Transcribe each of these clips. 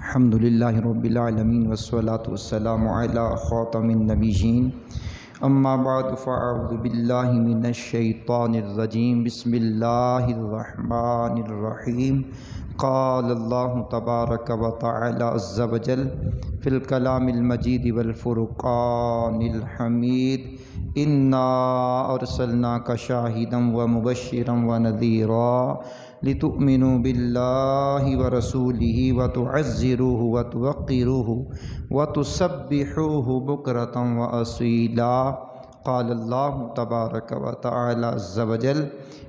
الحمدللہ رب العالمین والصلاة والسلام علی خاتم النبیین اما بعد فاعوذ باللہ من الشیطان الرجیم بسم اللہ الرحمن الرحیم قال اللہ تبارک و تعالی عز وجل فی الکلام المجید والفرقان الحمید انا ارسلناک شاہدا ومبشرا ونذیرا لتؤمنوا باللہ ورسولہ وتعزروہ وتوقروہ وتسبحوہ بکرۃ واصیلا قال اللہ تبارک و تعالی عز وجل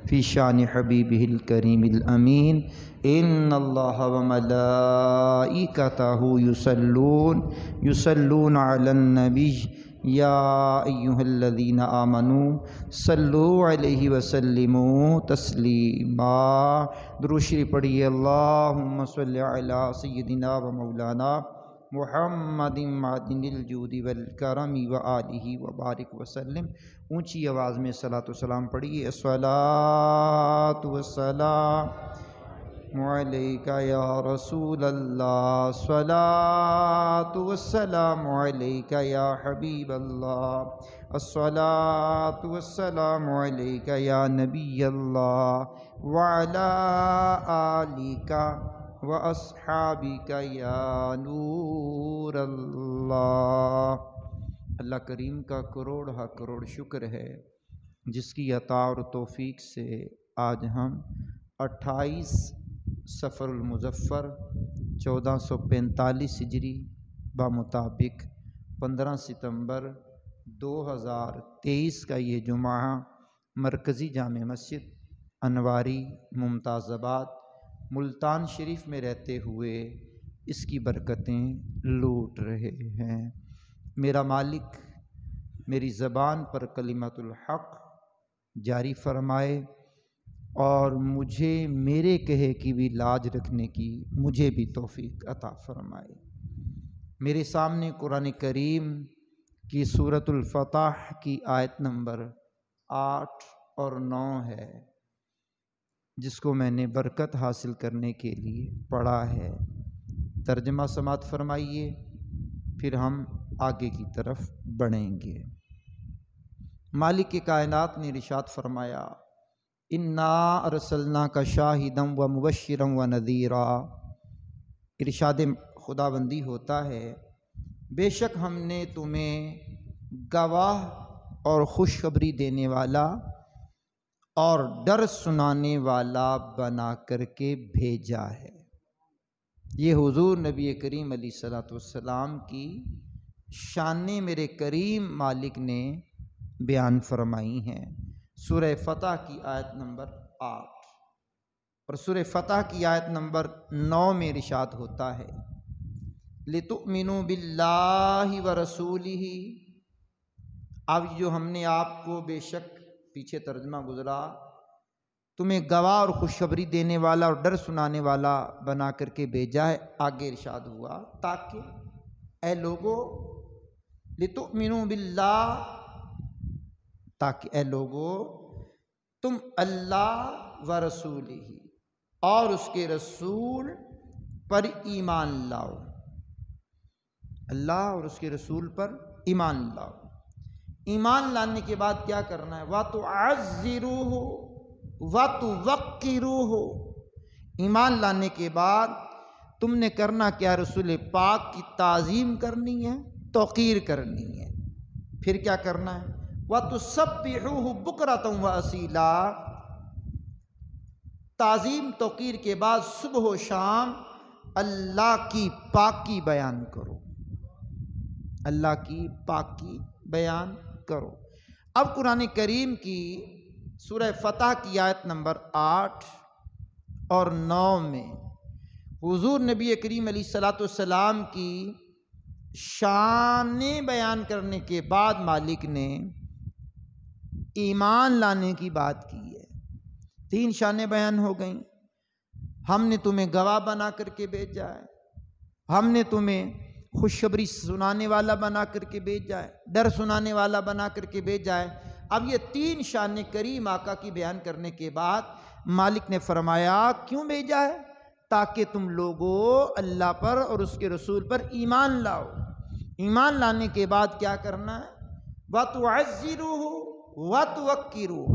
فی شان حبیبہ الکریم الامین ان اللہ وملائکتہ یصلون علی النبی یا ایہا الذین آمنوا صلوا علیہ وسلموا تسلیما۔ درود شریف پڑھیے۔ اللہم صلی علی سیدنا و مولانا محمد معدن الجود والکرم وآلہ وبارک وسلم۔ اونچی آواز میں صلاۃ و سلام پڑھیے۔ الصلاۃ والسلام علیکہ یا رسول اللہ، صلاۃ والسلام علیکہ یا حبیب اللہ، الصلاۃ والسلام علیکہ یا نبی اللہ وعلی آلک واصحابک یا نور اللہ۔ اللہ کریم کا کروڑ شکر ہے جس کی عطا اور توفیق سے آج ہم 28 صفر المظفر 1445 ہجری بمطابق 15 ستمبر 2023 کا یہ جمعہ مرکزی جامع مسجد انواری ممتاز آباد ملتان شریف میں رہتے ہوئے اس کی برکتیں لوٹ رہے ہیں۔ میرا مالک میری زبان پر کلمت الحق جاری فرمائے اور مجھے میرے کہے کی بھی لاج رکھنے کی مجھے بھی توفیق عطا فرمائے۔ میرے سامنے قرآن کریم کی سورۃ الفتح کی آیت نمبر 8 اور 9 ہے جس کو میں نے برکت حاصل کرنے کے لیے پڑھا ہے۔ ترجمہ سماعت فرمائیے، پھر ہم آگے کی طرف بڑھیں گے۔ مالک کائنات نے ارشاد فرمایا انا ارسلناک شاہدا ومبشرا ونذیرا۔ ارشاد خداوندی ہوتا ہے بے شک ہم نے تمہیں گواہ اور خوشخبری دینے والا اور ڈر سنانے والا بنا کر کے بھیجا ہے۔ یہ حضور نبی کریم علیہ الصلوۃ والسلام کی شان میرے کریم مالک نے بیان فرمائی ہیں۔ سورہ فتح کی آیت نمبر 8 اور سورہ فتح کی آیت نمبر 9 میں ارشاد ہوتا ہے لِتُؤْمِنُوا بِاللَّهِ وَرَسُولِهِ۔ اب جو ہم نے آپ کو بے شک پیچھے ترجمہ گزرا تمہیں گواہ اور خوشخبری دینے والا اور ڈر سنانے والا بنا کر کے بھیجا ہے، آگے ارشاد ہوا تاکہ اے لوگو لِتُؤْمِنُوا بِاللَّهِ، تاکہ اے لوگو تم اللہ و رسولہ اور اس کے رسول پر ایمان لاؤ۔ اللہ اور اس کے رسول پر ایمان لاؤ۔ ایمان لانے کے بعد کیا کرنا ہے؟ وَتُعَزِّرُوهُ وَتُوَقِّرُوهُ۔ ایمان لانے کے بعد تم نے کرنا کیا؟ رسول پاک کی تعظیم کرنی ہے، توقیر کرنی ہے۔ پھر کیا کرنا ہے؟ وَتُسَبِّحُوهُ بُكْرَةً وَأَصِيلًا۔ تعظیم توقیر کے بعد صبح و شام اللہ کی پاکی بیان کرو، اللہ کی پاکی بیان کرو۔ اب قرآن کریم کی سورہ فتح کی آیت نمبر 8 اور 9 میں حضور نبی کریم علیہ الصلوۃ والسلام کی شان بیان کرنے کے بعد مالک نے ایمان لانے کی بات کی ہے۔ 3 شانیں بیان ہو گئیں۔ ہم نے تمہیں گواہ بنا کر کے بھیجا ہے، ہم نے تمہیں خوشخبری سنانے والا بنا کر کے بھیجا ہے، ڈر سنانے والا بنا کر کے بھیجا ہے۔ اب یہ 3 شان کریم آقا کی بیان کرنے کے بعد مالک نے فرمایا کیوں بھیجا ہے؟ تاکہ تم لوگوں اللہ پر اور اس کے رسول پر ایمان لاؤ۔ ایمان لانے کے بعد کیا کرنا ہے؟ وَتُعَزِّرُوهُ وَتُوَقِّرُوهُ،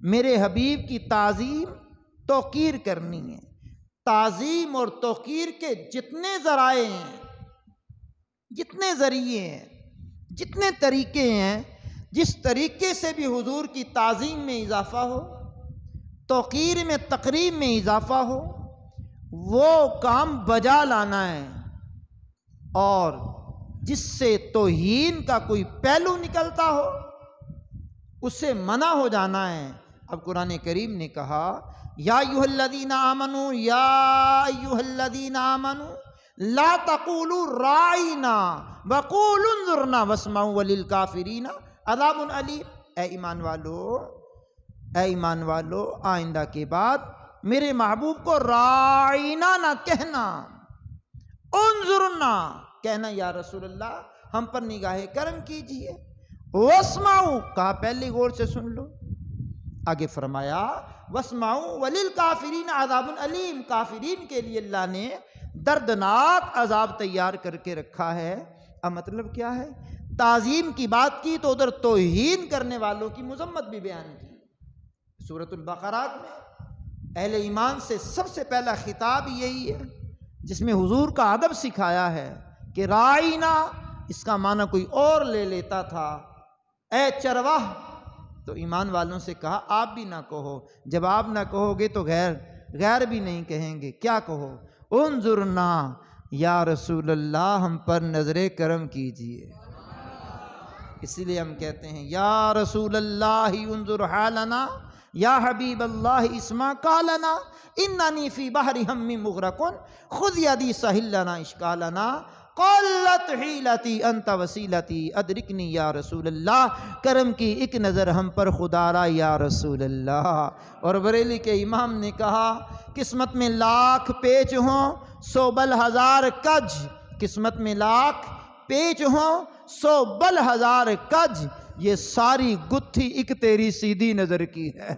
میرے حبیب کی تعظیم توقیر کرنی ہے۔ تعظیم اور توقیر کے جتنے ذرائع ہیں، جتنے ذریعے ہیں، جتنے طریقے ہیں، جس طریقے سے بھی حضور کی تعظیم میں اضافہ ہو، توقیر میں تقریب میں اضافہ ہو، وہ کام بجا لانا ہے، اور جس سے توہین کا کوئی پہلو نکلتا ہو اس سے منع ہو جانا ہے۔ اب قرآن کریم نے کہا یا ایھا الذین آمنوا، یا ایھا الذین آمنوا لا تقولوا راعینا وقولوا انظرنا واسمعوا وللکافرین عذاب علیم۔ اے ایمان والو آئندہ کے بعد میرے محبوب کو راعینا نہ کہنا، انظرنا کہنا، یا رسول اللہ ہم پر نگاہ کرم کیجئے، واسمعوا کہا پہلے غور سے سن لو، آگے فرمایا واسمعوا وللکافرین عذاب علیم، کافرین کے لیے اللہ نے دردناک عذاب تیار کر کے رکھا ہے۔ اب مطلب کیا ہے؟ تعظیم کی بات کی تو ادھر توہین کرنے والوں کی مذمت بھی بیان کی۔ سورۃ البقرہ میں اہل ایمان سے سب سے پہلا خطاب یہی ہے، جس میں حضور کا ادب سکھایا ہے کہ راعینا اس کا معنی کوئی اور لے لیتا تھا، اے چرواہ، تو ایمان والوں سے کہا آپ بھی نہ کہو، جب آپ نہ کہو گے تو غیر بھی نہیں کہیں گے، کیا کہو؟ انظرنا، یا رسول اللہ ہم پر نظر کرم کیجئے۔ اسی لیے ہم کہتے ہیں یا رسول اللہ انظر حالنا، یا حبیب اللہ اسمع قالنا، اننی فی بحر ہم مغرق خذ یدی سہل لنا اشکالنا، قلت حیلتی انت وسیلتی ادرکنی یا رسول اللہ، کرم کی ایک نظر ہم پر خدا را یا رسول اللہ۔ اور بریلی کے امام نے کہا قسمت میں لاکھ پیچ ہوں 100 بل ہزار کج، قسمت میں لاکھ پیچ ہوں 100 بل ہزار کج، یہ ساری گتھی ایک تیری سیدھی نظر کی ہے۔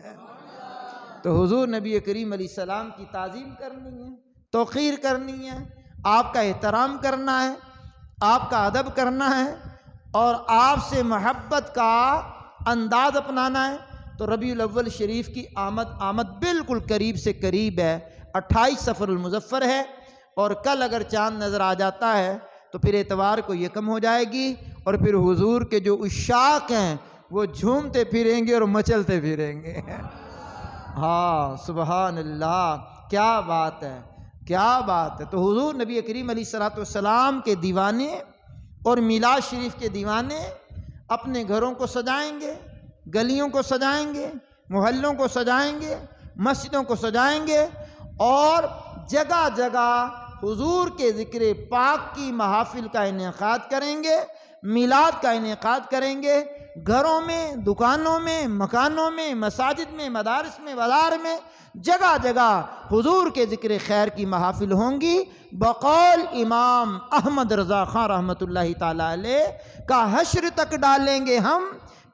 تو حضور نبی کریم علیہ السلام کی تعظیم کرنی ہے، توقیر کرنی ہے، آپ کا احترام کرنا ہے، آپ کا ادب کرنا ہے، اور آپ سے محبت کا انداز اپنانا ہے۔ تو ربیع الاول شریف کی آمد بالکل قریب سے قریب ہے، 28 صفر المظفر ہے، اور کل اگر چاند نظر آ جاتا ہے تو پھر اتوار کو یکم ہو جائے گی، اور پھر حضور کے جو عشاق ہیں وہ جھومتے پھریں گے اور مچلتے پھریں گے۔ ہاں سبحان اللہ، کیا بات ہے، کیا بات ہے۔ تو حضور نبی کریم علیہ السلام کے دیوانے اور میلاد شریف کے دیوانے اپنے گھروں کو سجائیں گے، گلیوں کو سجائیں گے، محلوں کو سجائیں گے، مسجدوں کو سجائیں گے، اور جگہ جگہ حضور کے ذکر پاک کی محافل کا انعقاد کریں گے، میلاد کا انعقاد کریں گے، گھروں میں، دکانوں میں، مکانوں میں، مساجد میں، مدارس میں، بازار میں، جگہ جگہ حضور کے ذکر خیر کی محافل ہوں گی۔ بقول امام احمد رضا خان رحمۃ اللہ تعالی علیہ کا حشر تک ڈالیں گے ہم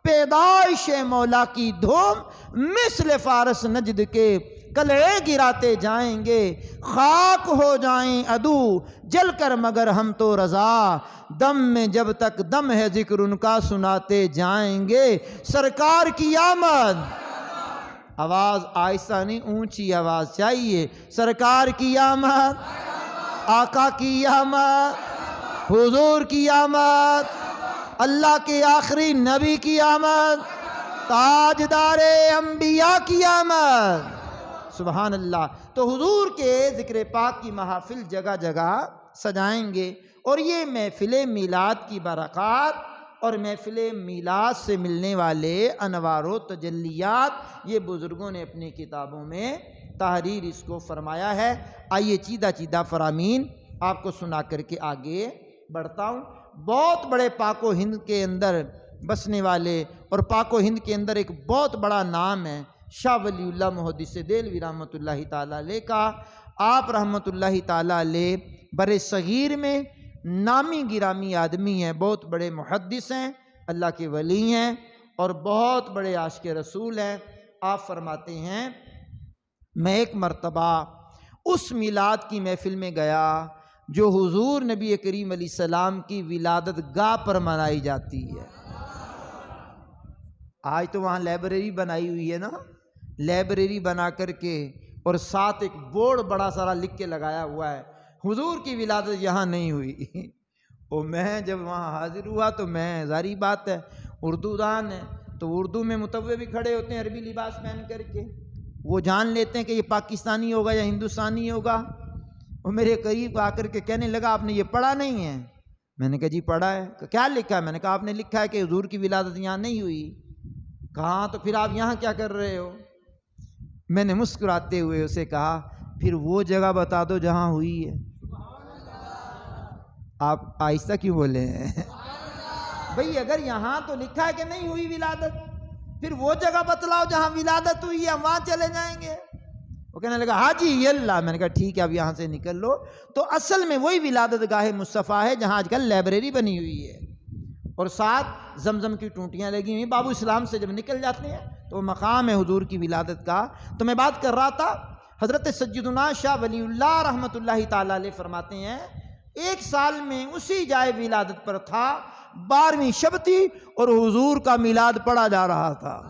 پیدائش مولا کی دھوم، مثل فارس نجد کے قلعے گراتے جائیں گے، خاک ہو جائیں عدو جل کر مگر ہم تو رضا، دم میں جب تک دم ہے ذکر ان کا سناتے جائیں گے، سرکار کی آمد۔ آواز آہستہ نہیں، اونچی آواز چاہیے، سرکار کی آمد، آقا کی آمد، حضور کی آمد، اللہ کے آخری نبی کی آمد، تاجدار انبیاء کی آمد، سبحان اللہ۔ تو حضور کے ذکر پاک کی محافل جگہ جگہ سجائیں گے، اور یہ محفل میلاد کی برکات اور محفل میلاد سے ملنے والے انوار و تجلیات، یہ بزرگوں نے اپنی کتابوں میں تحریر اس کو فرمایا ہے۔ آئیے چیدہ چیدہ فرامین آپ کو سنا کر کے آگے بڑھتا ہوں۔ بہت بڑے پاک و ہند کے اندر بسنے والے، اور پاک و ہند کے اندر ایک بہت بڑا نام ہے شاہ ولی اللہ محدث دہلوی رحمۃ اللہ تعالیٰ علیہ کا۔ آپ رحمۃ اللہ تعالیٰ علیہ بر صغیر میں نامی گرامی آدمی ہیں، بہت بڑے محدث ہیں، اللہ کے ولی ہیں، اور بہت بڑے عاشق رسول ہیں۔ آپ فرماتے ہیں میں ایک مرتبہ اس میلاد کی محفل میں گیا جو حضور نبی کریم علیہ السلام کی ولادت گاہ پر منائی جاتی ہے۔ آج تو وہاں لائبریری بنائی ہوئی ہے نا، لائبریری بنا کر کے اور ساتھ ایک بورڈ بڑا سارا لکھ کے لگایا ہوا ہے حضور کی ولادت یہاں نہیں ہوئی۔ اور میں جب وہاں حاضر ہوا تو میں ظاہری بات ہے اردو دان ہے تو اردو میں متوے بھی کھڑے ہوتے ہیں عربی لباس پہن کر کے، وہ جان لیتے ہیں کہ یہ پاکستانی ہوگا یا ہندوستانی ہوگا۔ وہ میرے قریب آ کر کے کہنے لگا آپ نے یہ پڑھا نہیں ہے؟ میں نے کہا جی پڑھا ہے۔ کیا لکھا ہے؟ میں نے کہا آپ نے لکھا ہے کہ حضور کی ولادت یہاں نہیں ہوئی۔ کہاں تو پھر آپ یہاں کیا کر رہے ہو؟ میں نے مسکراتے ہوئے اسے کہا پھر وہ جگہ بتا دو جہاں ہوئی ہے۔ آپ آہستہ کیوں بولے ہیں؟ بھئی اگر یہاں تو لکھا ہے کہ نہیں ہوئی ولادت، پھر وہ جگہ بتلاؤ جہاں ولادت ہوئی ہے، ہم وہاں چلے جائیں گے۔ وہ کہنے لگا ہاں جی اللہ۔ میں نے کہا ٹھیک ہے اب یہاں سے نکل لو۔ تو اصل میں وہی ولادت گاہ مصطفیٰ ہے جہاں آج کل لائبریری بنی ہوئی ہے اور ساتھ زمزم کی ٹونٹیاں لگی ہوئی۔ بابو اسلام سے جب نکل جاتے ہیں تو مقام ہے حضور کی ولادت کا۔ تو میں بات کر رہا تھا حضرت سیدنا شاہ ولی اللہ رحمۃ اللہ تعالی علیہ فرماتے ہیں ایک سال میں اسی جائے ولادت پر تھا، 12ویں شب تھی اور حضور کا میلاد پڑھا جا رہا تھا۔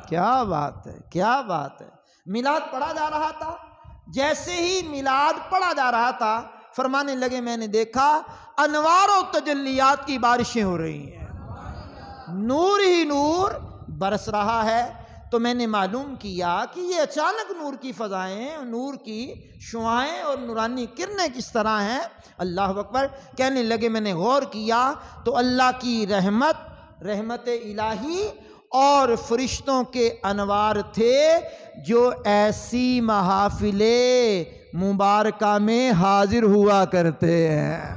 کیا بات ہے، کیا بات ہے، میلاد پڑھا جا رہا تھا۔ جیسے ہی میلاد پڑھا جا رہا تھا فرمانے لگے میں نے دیکھا انوار و تجلیات کی بارشیں ہو رہی ہیں، نور ہی نور برس رہا ہے۔ تو میں نے معلوم کیا کہ یہ اچانک نور کی فضائیں، نور کی شعاعیں اور نورانی کرنیں کس طرح ہیں۔ اللہ اکبر۔ کہنے لگے میں نے غور کیا تو اللہ کی رحمت الہی اور فرشتوں کے انوار تھے جو ایسی محافل مبارکہ میں حاضر ہوا کرتے ہیں۔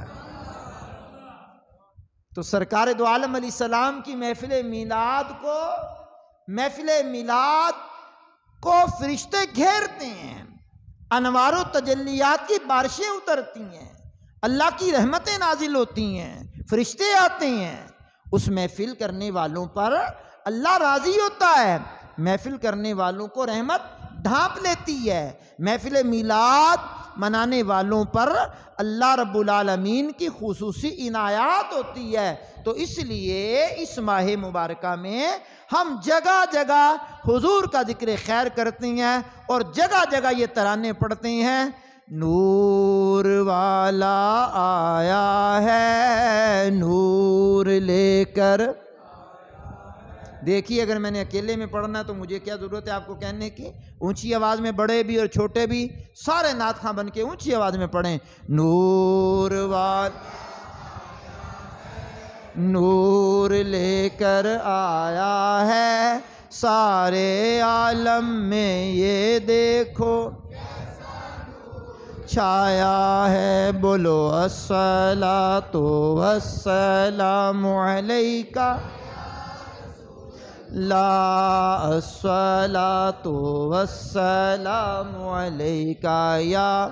تو سرکار دو عالم علیہ السلام کی محفل میلاد کو فرشتے گھیرتے ہیں، انوار و تجلیات کی بارشیں اترتی ہیں، اللہ کی رحمتیں نازل ہوتی ہیں، فرشتے آتے ہیں۔ اس محفل کرنے والوں پر اللہ راضی ہوتا ہے، محفل کرنے والوں کو رحمت ڈھانپ لیتی ہے، محفل میلاد منانے والوں پر اللہ رب العالمین کی خصوصی عنایات ہوتی ہے۔ تو اس لیے اس ماہ مبارکہ میں ہم جگہ جگہ حضور کا ذکر خیر کرتے ہیں اور جگہ جگہ یہ ترانے پڑھتے ہیں، نور والا آیا ہے نور لے کر۔ دیکھیے اگر میں نے اکیلے میں پڑھنا ہے تو مجھے کیا ضرورت ہے آپ کو کہنے کی؟ اونچی آواز میں بڑے بھی اور چھوٹے بھی سارے نعت خواں بن کے اونچی آواز میں پڑھیں، نور لے کر آیا ہے سارے عالم میں یہ دیکھو چھایا ہے، بولو الصلاۃ والسلام علیکہ لا الصلاۃ والسلام علیکہ یا۔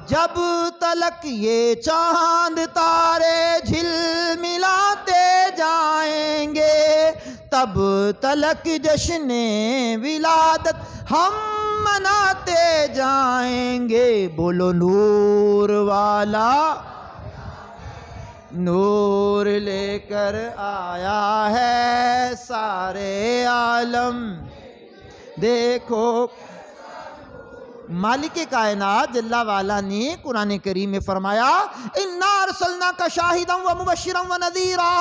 جب تلک یہ چاند تارے جھل ملاتے جائیں گے تب تلک جشن ولادت ہم مناتے جائیں گے، بولو نور والا نور لے کر آیا ہے سارے عالم دیکھو۔ مالک کائنات جل والا نے قرآن کریم میں فرمایا اِنَّا أَرْسَلْنَاكَ شَاهِدًا وَمُبَشِّرًا وَنَذِيرًا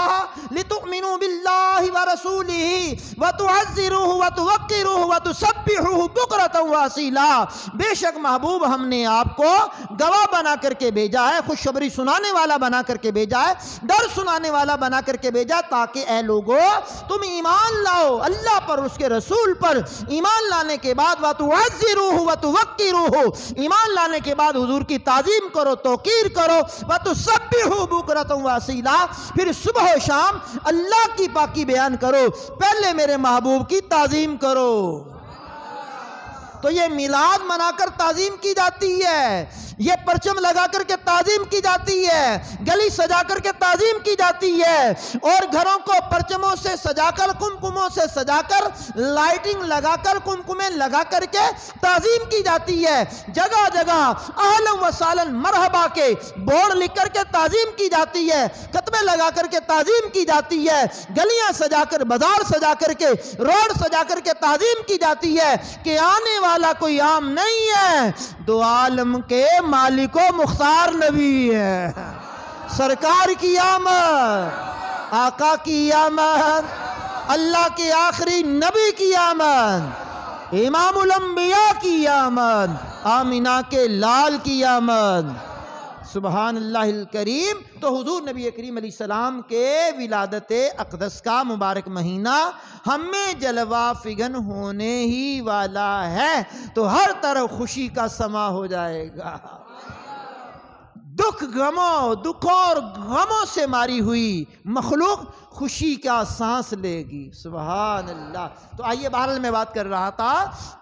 لِتُؤْمِنُوا بِاللَّهِ وَرَسُولِهِ وَتُعَزِّرُوهُ وَتُوَقِّرُوهُ وَتُسَبِّحُوهُ بُكْرَةً وَأَصِيلًا۔ بے شک محبوب ہم نے آپ کو گواہ بنا کر کے بھیجا ہے، خوشخبری سنانے والا بنا کر کے بھیجا ہے، ڈر سنانے والا بنا کر کے بھیجا تاکہ اے لوگو تم ایمان لاؤ اللہ پر، اس کے رسول پر۔ ایمان لانے کے بعد وَتُعَزِّرُوهُ وَتُوَقِّرُوهُ، ایمان لانے کے بعد حضور کی تعظیم کرو، توقیر کرو، وَتُسَبِّحُوا بُكْرَةً وَأَصِيلًا، پھر صبح و شام اللہ کی پاکی بیان کرو، پہلے میرے محبوب کی تعظیم کرو۔ تو یہ میلاد منا کر تعظیم کی جاتی ہے، یہ پرچم لگا کر کے تعظیم کی جاتی ہے، گلی سجا کر کے تعظیم کی جاتی ہے، اور گھروں کو پرچموں سے سجا کر، کمکموں سے سجا کر، لائٹنگ لگا کر، کمکمیں لگا کر کے تعظیم کی جاتی ہے، جگہ جگہ اہلا و سہلا مرحبا کے بورڈ لکھ کر کے تعظیم کی جاتی ہے، خطبے لگا کر کے تعظیم کی جاتی ہے، گلیاں سجا کر، بازار سجا کر کے، روڈ سجا کر کے تعظیم کی جاتی ہے کہ آنے والا کوئی عام نہیں ہے، دو عالم کے مالک و مختار نبی ہے، سرکار کی آمد، آقا کی آمد، اللہ کے آخری نبی کی آمد، امام الانبیاء کی آمد، آمینہ کے لال کی آمد، سبحان اللہ الکریم۔ تو حضور نبی کریم علیہ السلام کے ولادت اقدس کا مبارک مہینہ ہمیں جلوہ فگن ہونے ہی والا ہے، تو ہر طرف خوشی کا سما ہو جائے گا، دکھوں اور غموں سے ماری ہوئی مخلوق خوشی کا سانس لے گی، سبحان اللہ۔ تو آئیے، بہرحال میں بات کر رہا تھا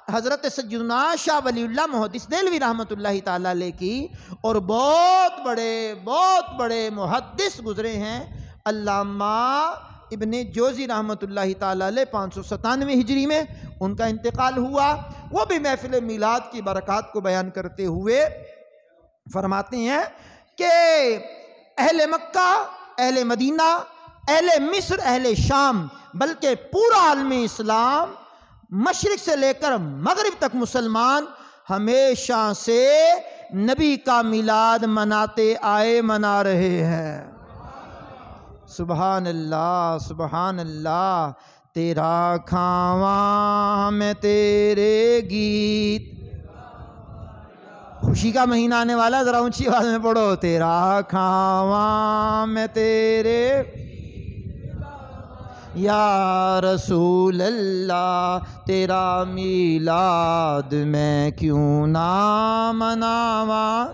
حضرت سیدنا شاہ ولی اللہ محدث دہلوی رحمۃ اللہ تعالیٰ علیہ کی، اور بہت بڑے محدث گزرے ہیں، علامہ ابن جوزی رحمۃ اللہ تعالیٰ علیہ 597 ہجری میں ان کا انتقال ہوا۔ وہ بھی محفل میلاد کی برکات کو بیان کرتے ہوئے فرماتے ہیں کہ اہل مکہ، اہل مدینہ، اہل مصر، اہل شام، بلکہ پورا عالم اسلام مشرق سے لے کر مغرب تک مسلمان ہمیشہ سے نبی کا میلاد مناتے آئے، منا رہے ہیں، سبحان اللہ، سبحان اللہ۔ تیرا کھاواں میں تیرے گیت، خوشی کا مہینہ آنے والا، ذرا اونچی آواز میں پڑھو، تیرا کھاواں میں تیرے، یا رسول اللہ تیرا میلاد میں کیوں نہ مناواں۔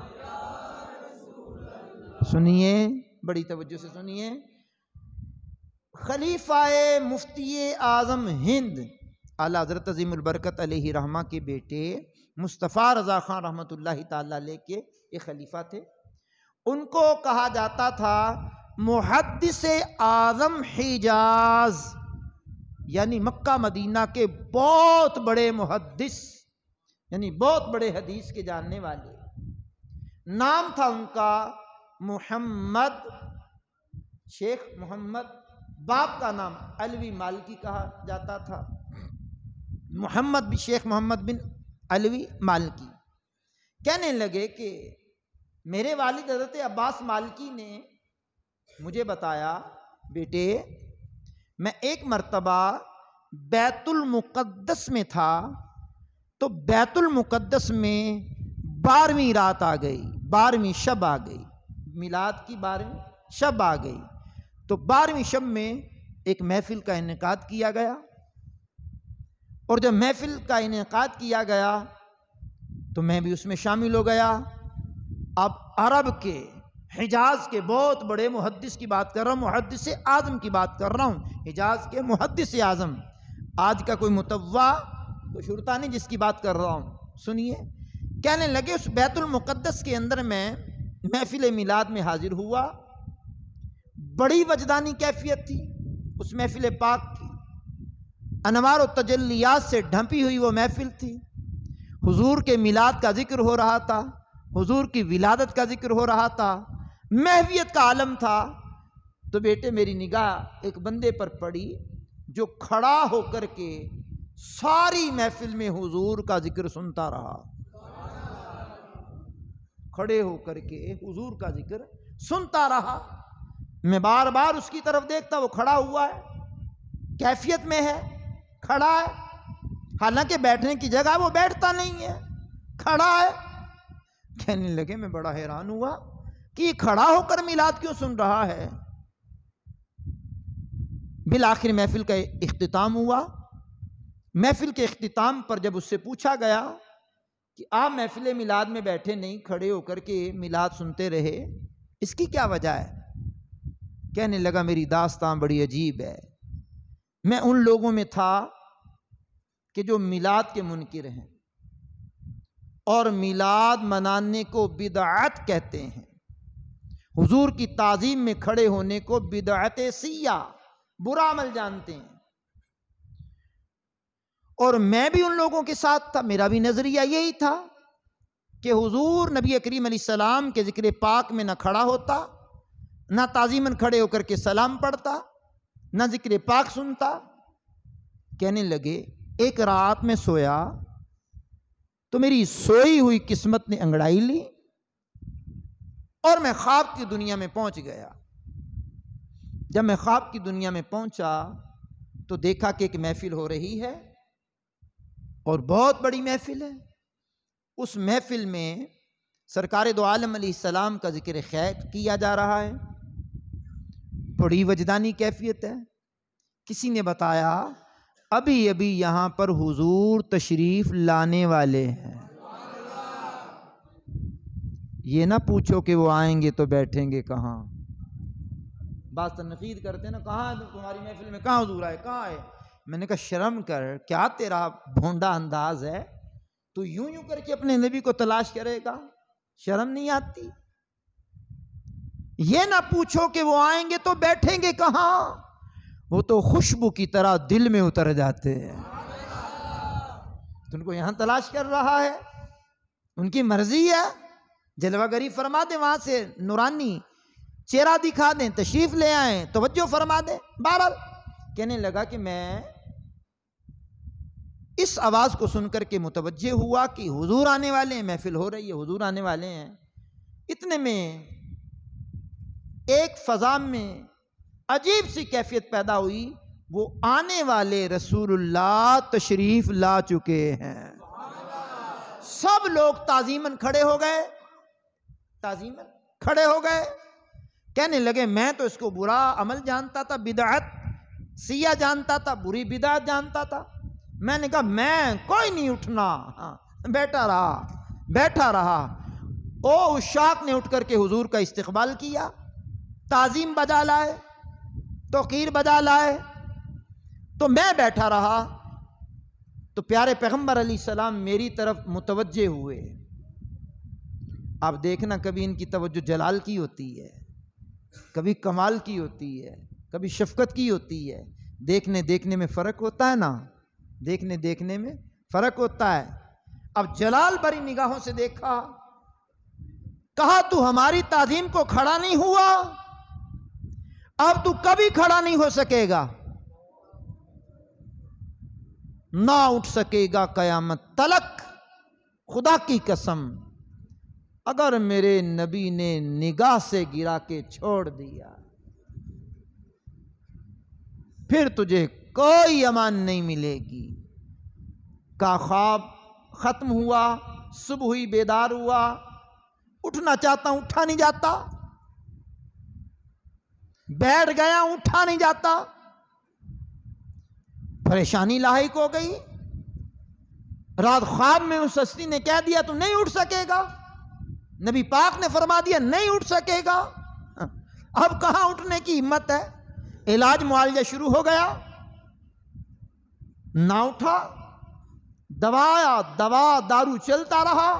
سنیے، بڑی توجہ سے سنیے، خلیفہ مفتی اعظم ہند اعلیٰ حضرت عظیم البرکت علیہ رحمہ کے بیٹے مصطفیٰ رضا خان رحمۃ اللہ تعالیٰ علیہ کے ایک خلیفہ تھے، ان کو کہا جاتا تھا محدث اعظم حجاز، یعنی مکہ مدینہ کے بہت بڑے محدث، یعنی بہت بڑے حدیث کے جاننے والے۔ نام تھا ان کا محمد، شیخ محمد، باپ کا نام علوی مالکی کہا جاتا تھا، محمد شیخ محمد بن علوی مالکی۔ کہنے لگے کہ میرے والد حضرت عباس مالکی نے مجھے بتایا، بیٹے میں ایک مرتبہ بیت المقدس میں تھا، تو بیت المقدس میں 12ویں رات آ گئی، 12ویں شب آ گئی، میلاد کی 12ویں شب آ گئی، تو 12ویں شب میں ایک محفل کا انعقاد کیا گیا، اور جب محفل کا انعقاد کیا گیا تو میں بھی اس میں شامل ہو گیا۔ اب عرب کے، حجاز کے بہت بڑے محدث کی بات کر رہا ہوں، محدث اعظم کی بات کر رہا ہوں، حجاز کے محدث اعظم، آج کا کوئی متوا، کوئی شرطہ نہیں جس کی بات کر رہا ہوں، سنیے۔ کہنے لگے اس بیت المقدس کے اندر میں محفل میلاد میں حاضر ہوا، بڑی وجدانی کیفیت تھی اس محفل پاک کی، انوار و تجلیات سے ڈھنپی ہوئی وہ محفل تھی، حضور کے میلاد کا ذکر ہو رہا تھا، حضور کی ولادت کا ذکر ہو رہا تھا، محویت کا عالم تھا۔ تو بیٹے میری نگاہ ایک بندے پر پڑی جو کھڑا ہو کر کے ساری محفل میں حضور کا ذکر سنتا رہا، کھڑے ہو کر کے حضور کا ذکر سنتا رہا۔ میں بار بار اس کی طرف دیکھتا، وہ کھڑا ہوا ہے، کیفیت میں ہے، کھڑا ہے، حالانکہ بیٹھنے کی جگہ وہ بیٹھتا نہیں ہے، کھڑا ہے۔ کہنے لگے میں بڑا حیران ہوا کہ یہ کھڑا ہو کر میلاد کیوں سن رہا ہے۔ بالآخر محفل کا اختتام ہوا۔ محفل کے اختتام پر جب اس سے پوچھا گیا کہ آپ محفل میلاد میں بیٹھے نہیں، کھڑے ہو کر کے میلاد سنتے رہے، اس کی کیا وجہ ہے؟ کہنے لگا میری داستان بڑی عجیب ہے، میں ان لوگوں میں تھا کہ جو میلاد کے منکر ہیں، اور میلاد منانے کو بدعت کہتے ہیں، حضور کی تعظیم میں کھڑے ہونے کو بدعت سیاہ، برا عمل جانتے ہیں۔ اور میں بھی ان لوگوں کے ساتھ تھا، میرا بھی نظریہ یہی تھا کہ حضور نبی کریم علیہ السلام کے ذکر پاک میں نہ کھڑا ہوتا، نہ تعظیماً کھڑے ہو کر کے سلام پڑھتا، نہ ذکر پاک سنتا۔ کہنے لگے ایک رات میں سویا تو میری سوئی ہوئی قسمت نے انگڑائی لی اور میں خواب کی دنیا میں پہنچ گیا۔ جب میں خواب کی دنیا میں پہنچا تو دیکھا کہ ایک محفل ہو رہی ہے اور بہت بڑی محفل ہے۔ اس محفل میں سرکار دو عالم علیہ السلام کا ذکر خیر کیا جا رہا ہے، بڑی وجدانی کیفیت ہے۔ کسی نے بتایا ابھی ابھی یہاں پر حضور تشریف لانے والے ہیں، یہ نہ پوچھو کہ وہ آئیں گے تو بیٹھیں گے کہاں۔ بعض تنقید کرتے ہیں نا، کہاں تمہاری محفل میں، کہاں حضور آئے، کہاں آئے؟ میں نے کہا شرم کر، کیا تیرا بھونڈا انداز ہے، تو یوں یوں کر کے اپنے نبی کو تلاش کرے گا، شرم نہیں آتی؟ یہ نہ پوچھو کہ وہ آئیں گے تو بیٹھیں گے کہاں، وہ تو خوشبو کی طرح دل میں اتر جاتے ہیں۔ تم کو یہاں تلاش کر رہا ہے، ان کی مرضی ہے، جلوہ گری فرما دیں، وہاں سے نورانی چہرہ دکھا دیں، تشریف لے آئیں، توجہ فرما دیں۔ بہرحال کہنے لگا کہ میں اس آواز کو سن کر کے متوجہ ہوا کہ حضور آنے والے ہیں، محفل ہو رہی ہے، حضور آنے والے ہیں۔ اتنے میں ایک فضا میں عجیب سی کیفیت پیدا ہوئی، وہ آنے والے رسول اللہ تشریف لا چکے ہیں۔ سب لوگ تعظیماً کھڑے ہو گئے، تعظیماً کھڑے ہو گئے۔ کہنے لگے میں تو اس کو برا عمل جانتا تھا، بدعت سیاہ جانتا تھا، بری بدعت جانتا تھا۔ میں نے کہا میں کوئی نہیں اٹھنا، بیٹھا رہا۔ او عشاق نے اٹھ کر کے حضور کا استقبال کیا، تعظیم بجا لائے، توقیر بجا لائے، تو میں بیٹھا رہا۔ تو پیارے پیغمبر علیہ السلام میری طرف متوجہ ہوئے۔ آپ دیکھنا کبھی ان کی توجہ جلال کی ہوتی ہے، کبھی کمال کی ہوتی ہے، کبھی شفقت کی ہوتی ہے۔ دیکھنے میں فرق ہوتا ہے نا، دیکھنے میں فرق ہوتا ہے۔ اب جلال بھری نگاہوں سے دیکھا، کہا تو ہماری تعظیم کو کھڑا نہیں ہوا، اب تو کبھی کھڑا نہیں ہو سکے گا، نہ اٹھ سکے گا قیامت تلک۔ خدا کی قسم اگر میرے نبی نے نگاہ سے گرا کے چھوڑ دیا پھر تجھے کوئی امان نہیں ملے گی۔ کا خواب ختم ہوا، صبح ہوئی، بیدار ہوا، اٹھنا چاہتا ہوں اٹھا نہیں جاتا، بیٹھ گیا اٹھا نہیں جاتا، پریشانی لاحق ہو گئی۔ رات خواب میں اس ہستی نے کہہ دیا تو نہیں اٹھ سکے گا، نبی پاک نے فرما دیا نہیں اٹھ سکے گا، اب کہاں اٹھنے کی ہمت ہے؟ علاج معالجہ شروع ہو گیا، نہ اٹھا، دوا دارو چلتا رہا،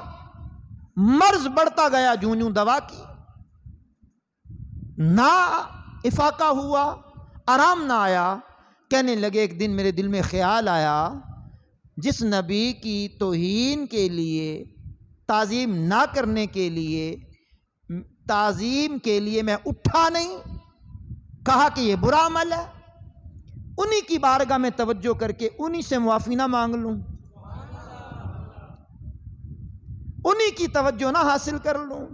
مرض بڑھتا گیا جوں دوا کی، نہ افاقہ ہوا، آرام نہ آیا۔ کہنے لگے ایک دن میرے دل میں خیال آیا، جس نبی کی توہین کے لیے، تعظیم نہ کرنے کے لیے، تعظیم کے لیے میں اٹھا نہیں، کہا کہ یہ برا عمل ہے، انہی کی بارگاہ میں توجہ کر کے انہی سے معافی نہ مانگ لوں، انہی کی توجہ نہ حاصل کر لوں،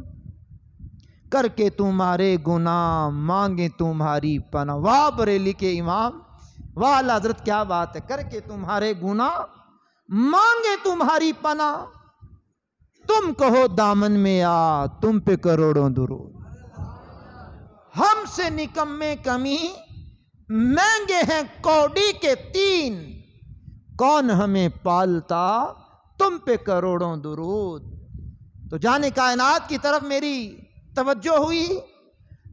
کر کے تمہارے گناہ مانگے تمہاری پناہ۔ واہ بریلی کے امام، واہ اللہ حضرت کیا بات ہے، کر کے تمہارے گناہ مانگے تمہاری پناہ، تم کہو دامن میں آ تم پہ کروڑوں درود، ہم سے نکمے کمی مہنگے ہیں کوڑی کے تین، کون ہمیں پالتا تم پہ کروڑوں درود۔ تو جانے کائنات کی طرف میری توجہ ہوئی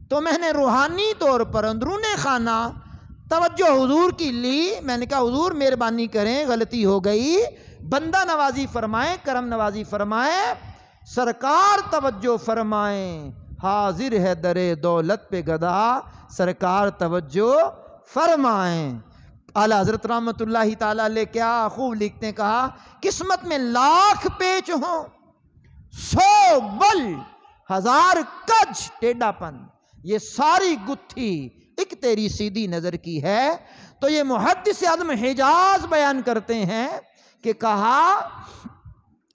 تو میں نے روحانی طور پر اندرون خانہ توجہ حضور کی لی، میں نے کہا حضور مہربانی کریں غلطی ہو گئی، بندہ نوازی فرمائیں، کرم نوازی فرمائیں، سرکار توجہ فرمائیں، حاضر ہے در دولت پہ گدا، سرکار توجہ فرمائیں۔ اعلیٰ حضرت رحمت اللہ تعالیٰ علیہ کیا خوب لکھتے ہیں، کہا قسمت میں لاکھ پیچ ہوں، 100 بل 1000 کج ٹیڑھا پن، یہ ساری گتھی ایک تیری سیدھی نظر کی ہے۔ تو یہ محدث اعظم حجاز بیان کرتے ہیں کہ کہا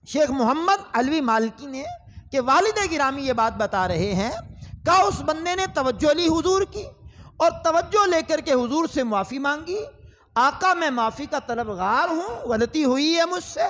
شیخ محمد علوی مالکی نے کہ والد گرامی یہ بات بتا رہے ہیں، کہا اس بندے نے توجہ لی حضور کی اور توجہ لے کر کے حضور سے معافی مانگی، آقا میں معافی کا طلبگار ہوں، غلطی ہوئی ہے مجھ سے،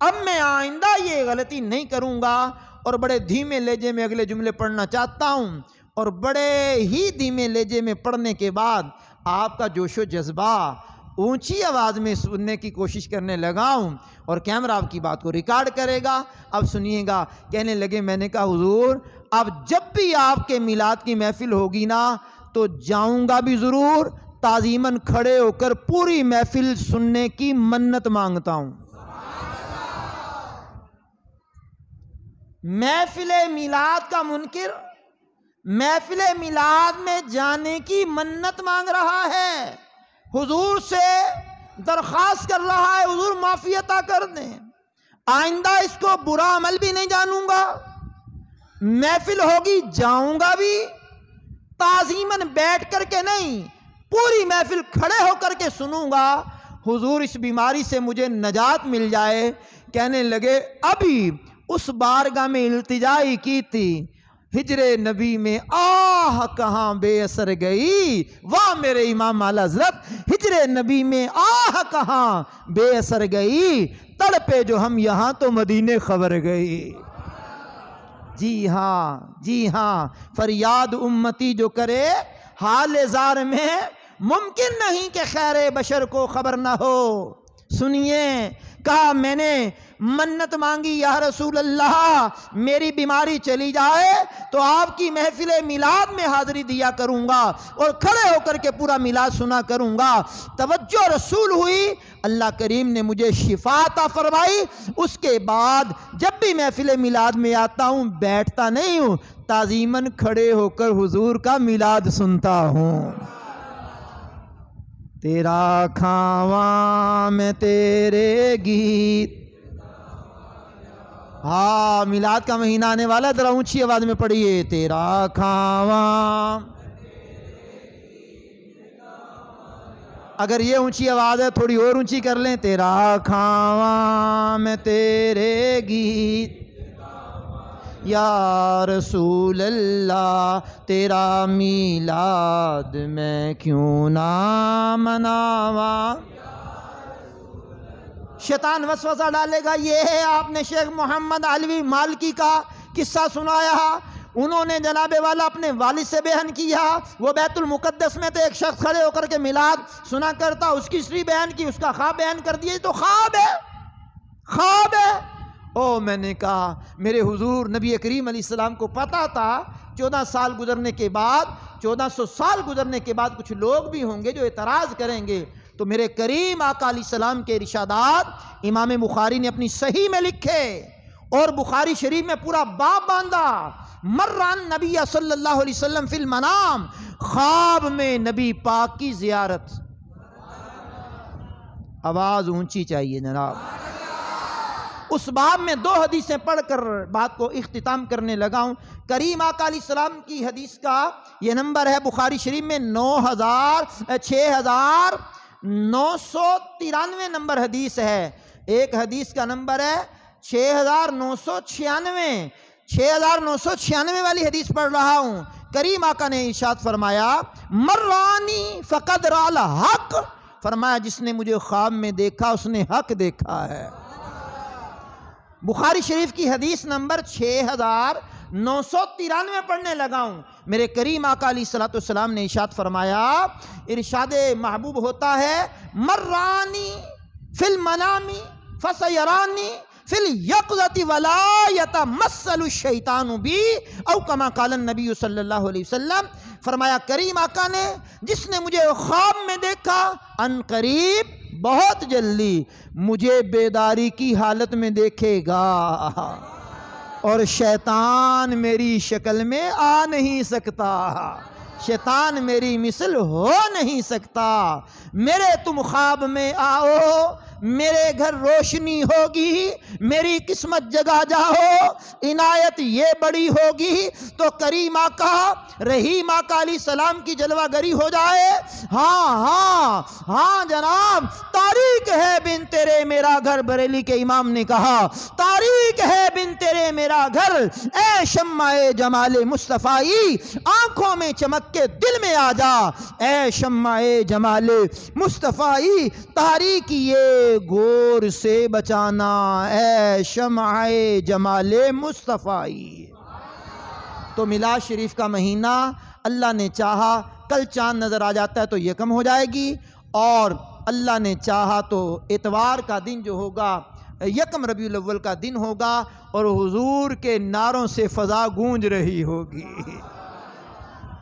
اب میں آئندہ یہ غلطی نہیں کروں گا، اور بڑے دھیمے لہجے میں اگلے جملے پڑھنا چاہتا ہوں، اور بڑے ہی دھیمے لہجے میں پڑھنے کے بعد آپ کا جوش و جذبہ اونچی آواز میں سننے کی کوشش کرنے لگا ہوں، اور کیمرہ آپ کی بات کو ریکارڈ کرے گا، اب سنیے گا۔ کہنے لگے میں نے کہا حضور اب جب بھی آپ کے میلاد کی محفل ہوگی نا تو جاؤں گا بھی ضرور، تعظیماً کھڑے ہو کر پوری محفل سننے کی منت مانگتا ہوں۔ محفل میلاد کا منکر محفل میلاد میں جانے کی منت مانگ رہا ہے، حضور سے درخواست کر رہا ہے حضور معافی عطا کر دیں، آئندہ اس کو برا عمل بھی نہیں جانوں گا، محفل ہوگی جاؤں گا بھی، تعظیماً بیٹھ کر کے نہیں، پوری محفل کھڑے ہو کر کے سنوں گا، حضور اس بیماری سے مجھے نجات مل جائے۔ کہنے لگے ابھی اس بارگاہ میں التجائی کی تھی، ہجر نبی میں آہ کہاں بے اثر گئی، واہ میرے امام اعلی حضرت ہجر نبی میں آہ کہاں بے اثر گئی، تڑپے جو ہم یہاں تو مدینے خبر گئی۔ جی ہاں فریاد امتی جو کرے حال زار میں، ممکن نہیں کہ خیر بشر کو خبر نہ ہو۔ سنیے، کہا میں نے منت مانگی یا رسول اللہ میری بیماری چلی جائے تو آپ کی محفل میلاد میں حاضری دیا کروں گا اور کھڑے ہو کر کے پورا میلاد سنا کروں گا۔ توجہ رسول ہوئی، اللہ کریم نے مجھے شفا عطا فرمائی۔ اس کے بعد جب بھی محفل میلاد میں آتا ہوں بیٹھتا نہیں ہوں، تعظیماً کھڑے ہو کر حضور کا میلاد سنتا ہوں۔ تیرا کھاواں میں تیرے گیت، ہاں میلاد کا مہینہ آنے والا، ذرا اونچی آواز میں پڑھیے، تیرا کھاواں، اگر یہ اونچی آواز ہے تھوڑی اور اونچی کر لیں، تیرا کھاواں میں تیرے گیت، یا رسول اللہ تیرا میلاد میں کیوں نہ مناواں۔ شیطان وسوسہ ڈالے گا، یہ ہے آپ نے شیخ محمد علوی مالکی کا قصہ سنایا، انہوں نے جناب والا اپنے والد سے بیان کیا، وہ بیت المقدس میں تو ایک شخص کھڑے ہو کر کے میلاد سنا کرتا، اس کی ہسٹری بیان کی، اس کا خواب بیان کر دیا، تو خواب ہے۔ او میں نے کہا میرے حضور نبی کریم علیہ السلام کو پتا تھا 1400 سال گزرنے کے بعد کچھ لوگ بھی ہوں گے جو اعتراض کریں گے، تو میرے کریم آقا علیہ السلام کے ارشادات امام بخاری نے اپنی صحیح میں لکھے، اور بخاری شریف میں پورا باب باندھا، مران نبی صلی اللہ علیہ وسلم فی المنام، خواب میں نبی پاک کی زیارت۔ آواز اونچی چاہیے جناب۔ اس باب میں 2 حدیثیں پڑھ کر بات کو اختتام کرنے لگا ہوں۔ کریم آقا علیہ السلام کی حدیث کا یہ نمبر ہے بخاری شریف میں 6993 نمبر حدیث ہے، ایک حدیث کا نمبر ہے 6996، 6996 والی حدیث پڑھ رہا ہوں۔ کریم آقا نے ارشاد فرمایا، مرانی فقد رأى الحق، فرمایا جس نے مجھے خواب میں دیکھا اس نے حق دیکھا ہے۔ بخاری شریف کی حدیث نمبر 6993 پڑھنے لگا ہوں۔ میرے کریم آقا علیہ السلام نے ارشاد فرمایا، ارشاد محبوب ہوتا ہے، مرانی فی المنامی فسیرانی فی الیقظۃ ولا یتمثل الشیطان بی او کما قال النبی صلی اللہ علیہ وسلم، فرمایا کریم آقا نے جس نے مجھے خواب میں دیکھا ان قریب بہت جلدی مجھے بیداری کی حالت میں دیکھے گا، اور شیطان میری شکل میں آ نہیں سکتا، شیطان میری مثل ہو نہیں سکتا۔ میرے تم خواب میں آؤ، میرے گھر روشنی ہوگی، میری قسمت جگا جاؤ، عنایت یہ بڑی ہوگی تو کریم آقا رحیم آقا علیہ السلام کی جلوہ گری ہو جائے۔ ہاں ہاں ہاں جناب، تاریک ہے بن تیرے میرا گھر، بریلی کے امام نے کہا تاریک ہے بن تیرے میرا گھر، اے شمع جمال مصطفی آنکھوں میں چمک کے دل میں آ جا، اے شمع جمال مصطفی تاریکی گور سے بچانا، اے شمع جمال مصطفی۔ تو میلاد شریف کا مہینہ اللہ نے چاہا کل چاند نظر آ جاتا ہے تو یکم ہو جائے گی، اور اللہ نے چاہا تو اتوار کا دن جو ہوگا یکم ربیع الاول کا دن ہوگا، اور حضور کے نعروں سے فضا گونج رہی ہوگی،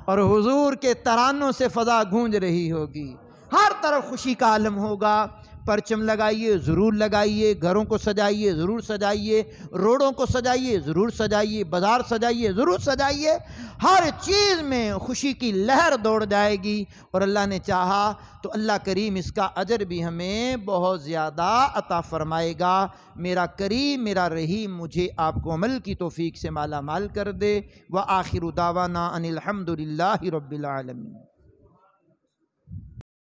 اور حضور کے ترانوں سے فضا گونج رہی ہوگی، ہر طرف خوشی کا عالم ہوگا۔ پرچم لگائیے، ضرور لگائیے، گھروں کو سجائیے، ضرور سجائیے، روڈوں کو سجائیے، ضرور سجائیے، بازار سجائیے، ضرور سجائیے، ہر چیز میں خوشی کی لہر دوڑ جائے گی، اور اللہ نے چاہا تو اللہ کریم اس کا اجر بھی ہمیں بہت زیادہ عطا فرمائے گا۔ میرا کریم میرا رحیم مجھے آپ کو عمل کی توفیق سے مالا مال کر دے۔ وآخر دعوانا ان الحمد للہ رب العالمین۔